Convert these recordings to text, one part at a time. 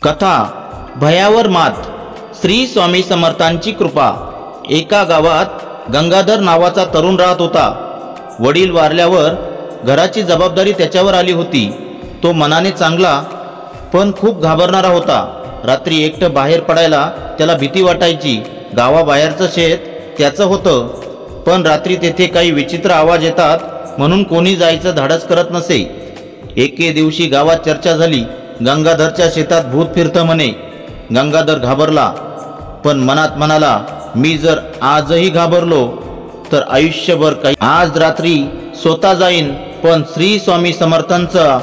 कथा भयावर मात। श्री स्वामी समर्थांची कृपा। एका गावात गंगाधर नावाचा तरुण राहत होता। वडील वारल्यावर घराची जबाबदारी त्याच्यावर आली होती। तो मनाने चांगला पण खूप घाबरणारा होता। रात्री एकटं बाहेर पडायला त्याला भीती वाटायची। गावाबाहेरचं शेत त्याचं होतं, पण रात्री तेथे काही विचित्र आवाज येतात म्हणून कोणी जायचं धाडस करत नसे। एके दिवशी गावात चर्चा झाली, गंगाधरच्या शेतात भूत फिरतं म्हणे। गंगाधर घाबरला, पण मनात म्हणाला, मी जर आजही घाबरलो तर आयुष्यभर काही। आज रात्री स्वतः जाईन, पण श्री स्वामी समर्थांचं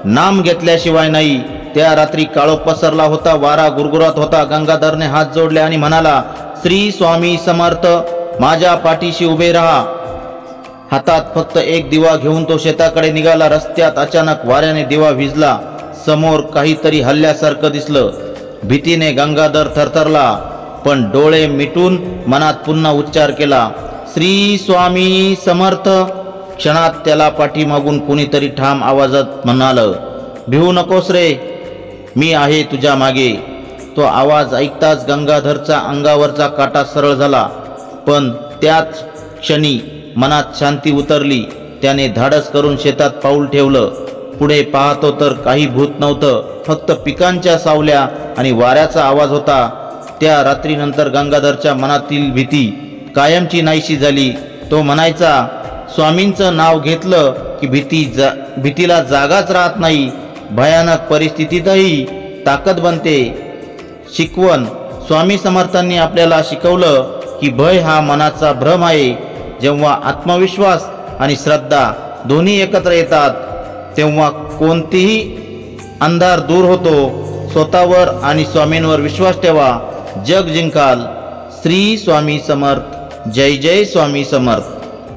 नाम घेतल्याशिवाय नाही। त्या रात्री काळोख पसरला होता, वारा गुरगुरत होता। गंगाधरने हात जोडले आणि म्हणाला, श्री स्वामी समर्थ, माझ्या पाठीशी उभे राहा। हातात फक्त एक दिवा घेऊन तो शेताकडे निघाला। रस्त्यात अचानक वाऱ्याने दिवा विझला। समोर काहीतरी हल्ल्यासारखं दिसलं। भीतीने गंगाधर थरथरला, पण डोळे मिटून मनात पुन्हा उच्चार केला, श्री स्वामी समर्थ। क्षणात त्याला पाठीमागून कुणीतरी ठाम आवाजात म्हणालं, भिवू नकोस रे, मी आहे तुझ्या मागे। तो आवाज ऐकताच गंगाधरचा अंगावरचा काटा सरळ झाला, पण त्याच क्षणी मनात शांती उतरली। त्याने धाडस करून शेतात पाऊल ठेवलं। पुढे पाहतो तर काही भूत नव्हतं, फक्त पिकांच्या सावल्या आणि वाऱ्याचा आवाज होता। त्या रात्रीनंतर गंगाधरच्या मनातील भीती कायमची नाहीशी झाली। तो म्हणायचा, स्वामींचं नाव घेतलं की भीतीला जागाच राहत नाही। भयानक परिस्थितीतही ताकद बनते। शिकवण। स्वामी समर्थांनी आपल्याला शिकवलं की भय हा मनाचा भ्रम आहे। जेव्हा आत्मविश्वास आणि श्रद्धा दोन्ही एकत्र येतात, तेव्हा कोणतीही अंधार दूर होतो। स्वतःवर आणि स्वामींवर विश्वास ठेवा, जग जिंकाल। श्री स्वामी समर्थ। जय जय स्वामी समर्थ।